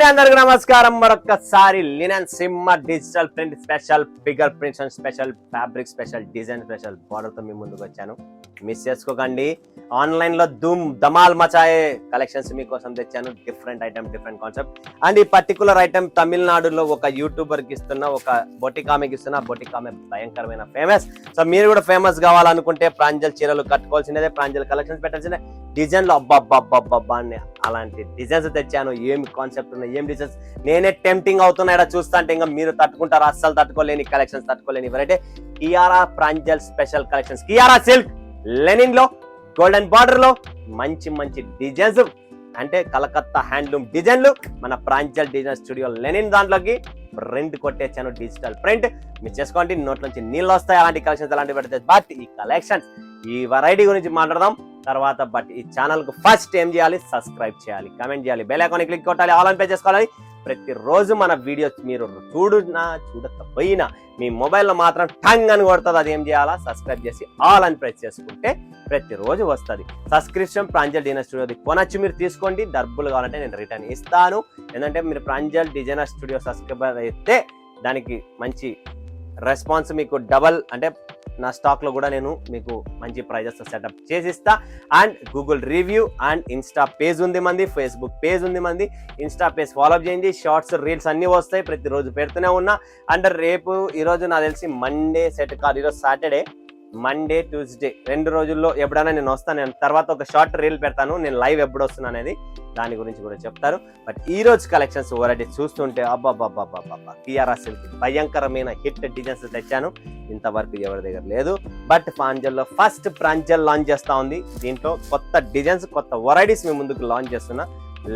అందరికి నమస్కారం. మరొకసారి లినన్ సింహ digital print special figure prints and special fabric special design special border తో మీ ముందుకు వచ్చాను. మిస్ చేసుకోకండి. ఆన్లైన్ లో ధమాల్ మచాయే కలెక్షన్స్ మీకోసం తెచ్చాను. Different item, different concept. And ఈ పర్టికులర్ ఐటమ్ తమిళనాడులో ఒక యూట్యూబర్ కి ఇస్తున్న, ఒక బొటికామెకి ఇస్తున్న. బొటికామె భయంకరమైన ఫేమస్. సో మీరు కూడా ఫేమస్ కావాలనుకుంటే ప్రాంజల్ చీరలు కట్టుకోవాల్సిందే, ప్రాంజల్ కలెక్షన్స్ పెట్టాల్సిందే. డిజైన్లు అబ్బా అని అలాంటి డిజైన్స్ తెచ్చాను. ఏం కాన్సెప్ట్ ఉన్నాయి, ఏం డిజైన్స్ నేనే టెంప్టింగ్ అవుతున్నా ఇక్కడ చూస్తా అంటే ఇంకా మీరు తట్టుకుంటారు. అస్సలు తట్టుకోలేని కలెక్షన్స్, తట్టుకోలేని variety Kiara Pranjal special collections. Kiara silk Lenin లో గోల్డెన్ బార్డర్ లో మంచి మంచి డిజైన్స్, అంటే కలకత్తా హ్యాండ్లూమ్ డిజైన్లు మన ప్రాంజల్ డిజైన్ స్టూడియో లెనిన్ దాంట్లోకి ప్రింట్ కొట్టేచ్చాను. డిజిటల్ ప్రింట్ మీరు చేసుకోండి, నోట్ నుంచి నీళ్ళు వస్తాయి. అలాంటి కలెక్షన్స్ అలాంటివి పెడితే. బట్ ఈ కలెక్షన్స్, ఈ వెరైటీ గురించి మాట్లాడదాం తర్వాత. బట్ ఈ ఛానల్ కు ఫస్ట్ ఏం చేయాలి? సబ్స్క్రైబ్ చేయాలి, కమెంట్ చేయాలి, బెల్ ఐకాన్ క్లిక్ కొట్టాలి, ఆల్ ఆన్ పే చేసుకోవాలి. ప్రతిరోజు మన వీడియోస్ మీరు చూడకపోయినా మీ మొబైల్లో మాత్రం టంగ్ అని కొడుతుంది. అది ఏం చేయాలా? సబ్స్క్రైబ్ చేసి ఆల్ అని ప్రెస్ చేసుకుంటే ప్రతిరోజు వస్తుంది. సబ్స్క్రిప్షన్ ప్రాంజల్ డిజైనర్ స్టూడియోది కొనొచ్చి మీరు తీసుకోండి. డబ్బులు కావాలంటే నేను రిటర్న్ ఇస్తాను. ఎందుకంటే మీరు ప్రాంజల్ డిజైనర్ స్టూడియో సబ్స్క్రైబర్ అయితే దానికి మంచి రెస్పాన్స్ మీకు డబల్, అంటే నా స్టాక్ లో కూడా నేను మీకు మంచి ప్రైజెస్ సెటప్ చేసిస్తా. And Google review and Insta page ఉంది మంది, ఫేస్బుక్ పేజ్ ఉంది మంది. ఇన్స్టా పేజ్ ఫాలో చేయండి. షార్ట్స్, రీల్స్ అన్ని వస్తాయి. ప్రతిరోజు పెడుతూనే ఉన్నా. అండ్ రేపు ఈరోజు నాకు తెలిసి మండే సెట్ కాదు, ఈరోజు సాటర్డే, మండే, ట్యూస్డే 2 రోజుల్లో ఎప్పుడైనా నేను వస్తాను. నేను తర్వాత ఒక షార్ట్ రీల్ పెడతాను, నేను లైవ్ ఎప్పుడు వస్తున్నా అనేది, దాని గురించి కూడా చెప్తారు. బట్ ఈ రోజు కలెక్షన్స్ వెరైటీ చూస్తుంటే అబ్బాబ్బాబ్బాబ్బా కియారా సిల్క్ భయంకరమైన హిట్ డిజైన్స్ తెచ్చాను. ఇంతవరకు ఎవరి దగ్గర లేదు. బట్ ప్రాంజల్లో ఫస్ట్ ప్రాంజల్ లాంచ్ చేస్తా ఉంది. దీంట్లో కొత్త డిజైన్స్, కొత్త వెరైటీస్ మీ ముందుకు లాంచ్ చేస్తున్నా.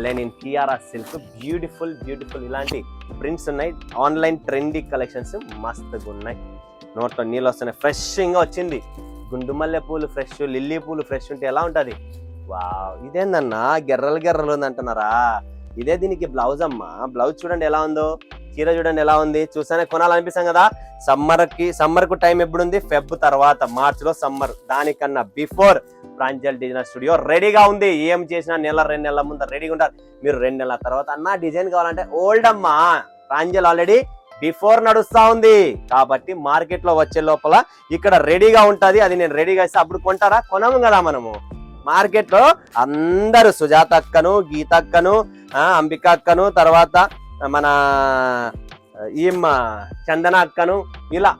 Linen Kiara silk beautiful beautiful ఇలాంటి ప్రింట్స్ ఉన్నాయి. ఆన్లైన్ ట్రెండీ కలెక్షన్స్ మస్తుగా ఉన్నాయి. నోట్లో నీళ్ళు వస్తున్నాయి. ఫ్రెష్గా వచ్చింది. గుండు మల్లె పూలు ఫ్రెష్, లిల్లీ పూలు ఫ్రెష్ ఉంటే ఎలా ఉంటుంది? వావ్, ఇదేందన్నా గెర్రలు ఉంది అంటున్నారా? ఇదే దీనికి బ్లౌజ్ అమ్మా. బ్లౌజ్ చూడండి ఎలా ఉందో, చీర చూడండి ఎలా ఉంది. చూసానే కొనాలనిపిస్తాం కదా. సమ్మర్ కు టైం ఎప్పుడుంది? ఫెబ్ తర్వాత, మార్చ్ లో సమ్మర్. దానికన్నా బిఫోర్ ప్రాంజల్ డిజైనర్ స్టూడియో రెడీగా ఉంది. ఏం చేసినా 1-2 నెలల ముందు రెడీగా ఉంటారు. మీరు 2 నెలల తర్వాత అన్న డిజైన్ కావాలంటే ఓల్డ్ అమ్మా. ప్రాంజల్ ఆల్రెడీ బిఫోర్ నడుస్తా ఉంది కాబట్టి మార్కెట్ లో వచ్చే లోపల ఇక్కడ రెడీగా ఉంటది. అది నేను రెడీగా ఇస్తే అప్పుడు కొంటారా? కొనము కదా మనము. మార్కెట్ లో అందరూ సుజాత అక్కను, గీత అక్కను, అంబిక అక్కను, తర్వాత మన ఈమ్మ చందన అక్కను, ఇలా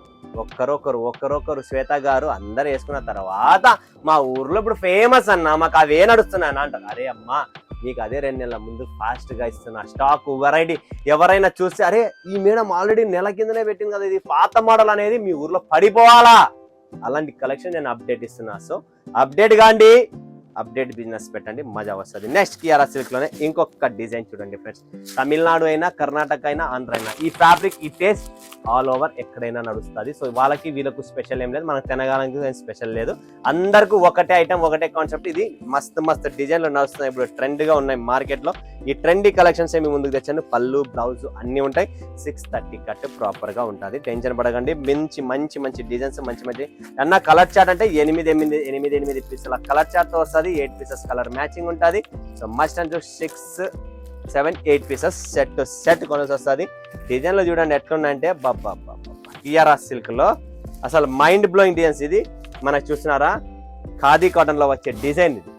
ఒక్కరొకరు శ్వేత గారు అందరు వేసుకున్న తర్వాత మా ఊర్లో ఇప్పుడు ఫేమస్ అన్న, మాకు అవే నడుస్తున్నాను అంటారు. అరే అమ్మా, మీకు అదే 2 నెలల ముందు ఫాస్ట్ గా ఇస్తున్నా స్టాక్ వెరైటీ. ఎవరైనా చూస్తే అరే ఈ మేడం ఆల్రెడీ నెల కిందనే పెట్టింది కదా, ఇది పాత మోడల్ అనేది మీ ఊర్లో పడిపోవాలా. అలాంటి కలెక్షన్ నేను అప్డేట్ ఇస్తున్నా. సో అప్డేట్ కాండి, అప్డేట్ బిజినెస్ పెట్టండి, మజా వస్తుంది. నెక్స్ట్ కియారా సిల్క్ లోనే ఇంకొక డిజైన్ చూడండి ఫ్రెండ్స్. తమిళనాడు అయినా, కర్ణాటక అయినా, ఆంధ్ర అయినా ఈ ఫ్యాబ్రిక్, ఈ టేస్ట్ ఆల్ ఓవర్ ఎక్కడైనా నడుస్తుంది. సో వాళ్ళకి వీళ్ళకు స్పెషల్ ఏం లేదు, మనకు తెలంగాణకి స్పెషల్ లేదు. అందరికీ ఒకటే ఐటమ్, ఒకటే కాన్సెప్ట్. ఇది మస్తు డిజైన్లు నడుస్తున్నాయి, ఇప్పుడు ట్రెండ్ గా ఉన్నాయి మార్కెట్ లో. ఈ ట్రెండీ కలెక్షన్స్ ఏమి ముందుకు తెచ్చాను. పళ్ళు, బ్లౌజ్ అన్ని ఉంటాయి. 630 కట్ ప్రాపర్ గా ఉంటుంది. టెన్షన్ పడకండి. మంచి డిజైన్స్, మంచి అన్న కలర్ చార్ట్ అంటే 8 పీసుల కలర్ చార్ట్ వస్తుంది. 8 పీసెస్ కలర్ మ్యాచింగ్ ఉంటుంది. So must and 6, 7, 8 pieces set కొనేసి వస్తుంది. డిజైన్లు చూడండి ఎట్లున్నాయంటే బాబా. కియారా సిల్క్ లో అసలు మైండ్ బ్లోయింగ్ డిజైన్స్. ఇది మనకు చూస్తున్నారా, ఖాదీ కాటన్ లో వచ్చే డిజైన్. ఇది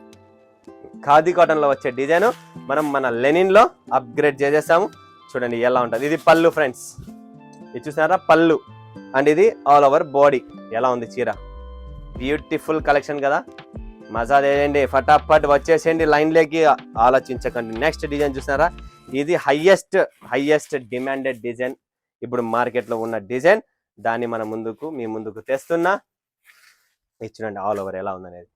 ఖాదీ కాటన్ లో వచ్చే డిజైన్ మనం మన లెనిన్ లో అప్గ్రేడ్ చేసేసాము. చూడండి ఎలా ఉంటుంది. ఇది పళ్ళు ఫ్రెండ్స్, ఇది చూసినారా పళ్ళు. అండ్ ఇది ఆల్ ఓవర్ బాడీ. ఎలా ఉంది చీర? బ్యూటిఫుల్ కలెక్షన్ కదా. మజా చేయండి, ఫటాఫట్ వచ్చేసేయండి లైన్లోకి, ఆలోచించకండి. నెక్స్ట్ డిజైన్ చూసినారా, ఇది హైయెస్ట్ డిమాండెడ్ డిజైన్ ఇప్పుడు మార్కెట్ లో ఉన్న డిజైన్. దాన్ని మన మీ ముందుకు తెస్తున్నా. ఇది చూడండి ఆల్ ఓవర్ ఎలా ఉందనేది.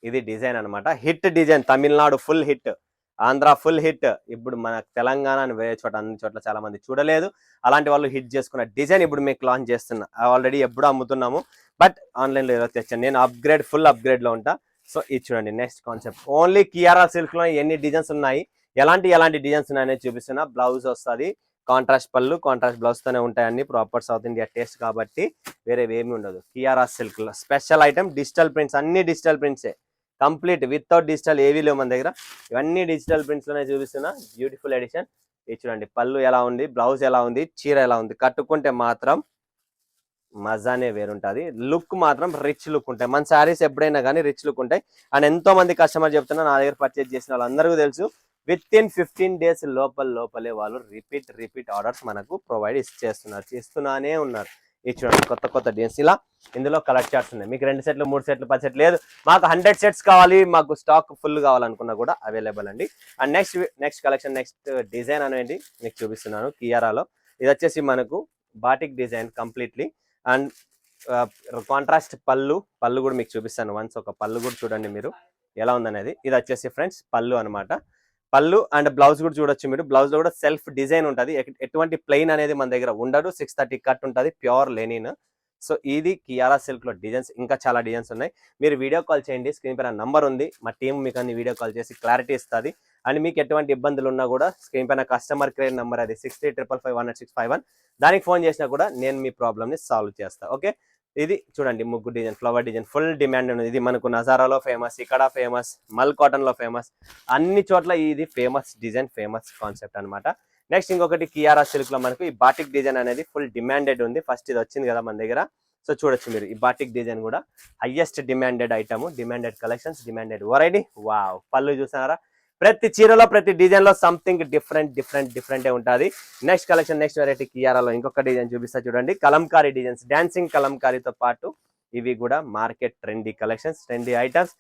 ఇది డిజైన్ అనమాట. Hit design. Tamil Nadu full hit, Andhra full hit. ఇప్పుడు మన తెలంగాణ వేరే చోట, అన్ని చోట్ల చాలా మంది చూడలేదు. అలాంటి వాళ్ళు హిట్ చేసుకున్న డిజైన్ ఇప్పుడు మీకు లాంచ్ చేస్తున్నా. ఆల్రెడీ ఎప్పుడు అమ్ముతున్నాము, బట్ ఆన్లైన్ లో ఏదో తెచ్చాను నేను. ఫుల్ అప్గ్రేడ్ లో ఉంటా. సో ఇది చూడండి next concept. Only Kiara silk లో ఎన్ని డిజైన్స్ ఉన్నాయి, ఎలాంటి డిజైన్స్ ఉన్నాయని చూపిస్తున్నా. బ్లౌజ్ వస్తుంది, కాంట్రాస్ట్ పళ్ళు, కాంట్రాస్ట్ బ్లౌజ్ తోనే ఉంటాయి. అన్ని ప్రాపర్ సౌత్ ఇండియా టేస్ట్ కాబట్టి వేరే ఏమి ఉండదు. కియారా సిల్క్ లో స్పెషల్ ఐటమ్ డిజిటల్ ప్రింట్స్. అన్ని డిజిటల్ ప్రింట్సే కంప్లీట్, వితౌట్ డిజిటల్ ఏవీ లేవు మన దగ్గర. ఇవన్నీ డిజిటల్ ప్రింట్స్ లోనే చూపిస్తున్నా. Beautiful edition. ఇది చూడండి, పళ్ళు ఎలా ఉంది, బ్లౌజ్ ఎలా ఉంది, చీర ఎలా ఉంది, కట్టుకుంటే మాత్రం మజానే వేరుంటది. లుక్ మాత్రం రిచ్ లుక్ ఉంటాయి. మన శారీస్ ఎప్పుడైనా కానీ రిచ్ లుక్ ఉంటాయి. అండ్ ఎంతో మంది కస్టమర్ చెప్తున్నా, నా దగ్గర పర్చేజ్ చేసిన వాళ్ళందరికీ తెలుసు, విత్ ఇన్ 15 days లోపలే వాళ్ళు రిపీట్ ఆర్డర్స్ మనకు ప్రొవైడ్ చేస్తూనే ఉన్నారు. ఇది చూడండి, కొత్త కొత్త డిజైన్స్ ఇలా ఇందులో కలర్ చార్ట్స్ ఉన్నాయి. మీకు 2 సెట్లు 3 సెట్లు 10 సెట్లు లేదు, మాకు 100 సెట్స్ కావాలి, మాకు స్టాక్ ఫుల్ కావాలనుకున్నా కూడా అవైలబుల్ అండి. And next collection, next design అనేది మీకు చూపిస్తున్నాను కియారాలో. ఇది వచ్చేసి మనకు batik design completely. And contrast పళ్ళు కూడా మీకు చూపిస్తాను. వన్స్ ఒక పళ్ళు కూడా చూడండి మీరు ఎలా ఉందనేది. ఇది వచ్చేసి ఫ్రెండ్స్ పళ్ళు అనమాట. పళ్ళు అండ్ బ్లౌజ్ కూడా చూడొచ్చు మీరు. బ్లౌజ్ లో కూడా సెల్ఫ్ డిజైన్ ఉంటుంది, ఎటువంటి ప్లెయిన్ అనేది మన దగ్గర ఉండదు. 630 కట్ ఉంటుంది, ప్యూర్ లెనిన్. సో ఇది కియారా సిల్క్ లో డిజైన్స్, ఇంకా చాలా డిజైన్స్ ఉన్నాయి. మీరు వీడియో కాల్ చేయండి, స్క్రీన్ పైన నంబర్ ఉంది, మా టీం మీకు అన్ని వీడియో కాల్ చేసి క్లారిటీ ఇస్తుంది. అండ్ మీకు ఎటువంటి ఇబ్బందులు ఉన్నా కూడా స్క్రీన్ పైన కస్టమర్ కేర్ నెంబర్ అది 6355510651, దానికి ఫోన్ చేసినా కూడా నేను మీ ప్రాబ్లమ్ ని సాల్వ్ చేస్తాను. ఓకే, ఇది చూడండి ముగ్గు design, flower design, full demand ఉంది. ఇది మనకు నజారాలో ఫేమస్, ఇక్కడ ఫేమస్, మల్ కాటన్ లో ఫేమస్, అన్ని చోట్ల ఇది ఫేమస్ డిజైన్, ఫేమస్ కాన్సెప్ట్ అనమాట. నెక్స్ట్ ఇంకొకటి కియారా సిల్క్ లో మనకు ఈ బాటిక్ డిజైన్ అనేది ఫుల్ డిమాండెడ్ ఉంది. ఫస్ట్ ఇది వచ్చింది కదా మన దగ్గర, సో చూడొచ్చు మీరు. ఈ బాటిక్ డిజైన్ కూడా highest demanded item, demanded collections, demanded variety. Wow, పళ్ళు చూసారా, ప్రతి చీరలో ప్రతి డిజైన్ లో సంథింగ్ డిఫరెంట్ ఉంటుంది. నెక్స్ట్ కలెక్షన్, నెక్స్ట్ వెరైటీ కియారాలో ఇంకొక డిజైన్ చూపిస్తా చూడండి. కలంకారీ డిజైన్స్, డాన్సింగ్ కలంకారీతో పాటు ఇవి కూడా market trendy collections, trendy items.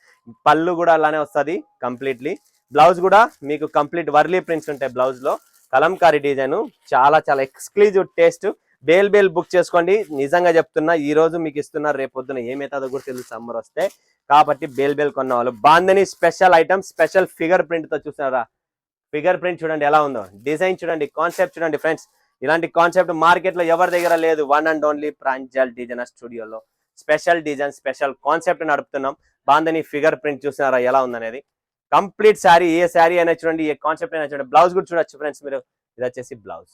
పళ్ళు కూడా అలానే వస్తుంది కంప్లీట్లీ. బ్లౌజ్ కూడా మీకు కంప్లీట్ వర్లీ ప్రింట్స్ ఉంటాయి బ్లౌజ్ లో. కలంకారీ డిజైన్ చాలా ఎక్స్క్లూజివ్ టేస్ట్. బేల్ బుక్ చేసుకోండి. నిజంగా చెప్తున్నా, ఈ రోజు మీకు ఇస్తున్నారు, రేపొద్దున ఏమైతుందో కూడా తెలుసు సమ్మర్ వస్తే. కాబట్టి బేల్ కొన్న వాళ్ళు bandhani special item, special figure print తో చూస్తున్నారా, ఫిగర్ ప్రింట్ చూడండి ఎలా ఉందో, డిజైన్ చూడండి, కాన్సెప్ట్ చూడండి ఫ్రెండ్స్. ఇలాంటి కాన్సెప్ట్ మార్కెట్ లో ఎవరి దగ్గర లేదు. One and only Pranjal designer స్టూడియోలో స్పెషల్ డిజైన్, స్పెషల్ కాన్సెప్ట్ నడుపుతున్నాం. బాందని ఫిగర్ ప్రింట్ చూస్తున్నారా ఎలా ఉందనేది. కంప్లీట్ శారీ, ఏ శారీ అయినా చూడండి, ఏ కాన్సెప్ట్ అయినా చూడండి. బ్లౌజ్ కూడా చూడొచ్చు ఫ్రెండ్స్ మీరు. ఇది వచ్చేసి blouse.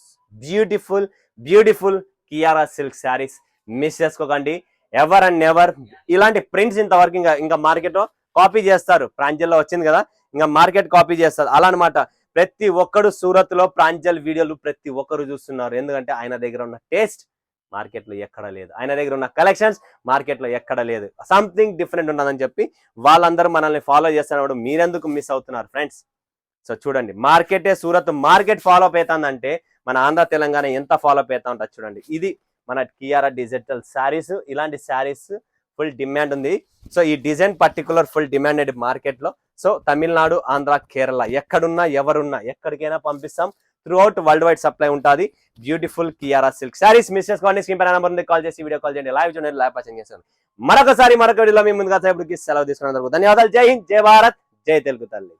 Beautiful Kiara silk saris miss చేసుకోకండి. ఎవర్ అండ్ నెవర్ ఇలాంటి ప్రింట్స్ ఇంతవరకు ఇంకా మార్కెట్ లో కాపీ చేస్తారు. ప్రాంజల్లో వచ్చింది కదా, ఇంకా మార్కెట్ కాపీ చేస్తారు అలా అనమాట. ప్రతి ఒక్కరు సూరత్ లో ప్రాంజల్ వీడియోలు ప్రతి ఒక్కరు చూస్తున్నారు. ఎందుకంటే ఆయన దగ్గర ఉన్న టేస్ట్ మార్కెట్ లో ఎక్కడ లేదు, ఆయన దగ్గర ఉన్న కలెక్షన్స్ మార్కెట్ లో ఎక్కడ లేదు. సంథింగ్ డిఫరెంట్ ఉన్నదని చెప్పి వాళ్ళందరూ మనల్ని ఫాలో చేస్తున్నప్పుడు మీరెందుకు మిస్ అవుతున్నారు ఫ్రెండ్స్? సో చూడండి, సూరత్ మార్కెట్ ఫాలో అప్ అవుతుందంటే మన ఆంధ్ర తెలంగాణ ఎంత ఫాలో అప్ అవుతా ఉంటుంది చూడండి. ఇది మన కియారా డిజిటల్ శారీస్. ఇలాంటి శారీస్ ఫుల్ డిమాండ్ ఉంది. సో ఈ design particular full demanded market లో. సో తమిళనాడు, ఆంధ్ర, కేరళ ఎక్కడున్నా ఎవరున్నా ఎక్కడికైనా పంపిస్తాం. Throughout world wide supply ఉంటుంది. Beautiful Kiara silk saris miss చేసుకోండి. స్క్రీన్ పైన నెంబర్ ఉంది, కాల్ చేసి వీడియో కాల్ చేయండి, లైవ్ చూడండి, లైవ్ పర్చేజ్ చేస్తాను. మరొక వీడియోలో మీ ముందుగా సెలవు తీసుకున్నందుకు ధన్యవాదాలు. జై హింద్, జై భారత్, జై తెలుగు తల్లి.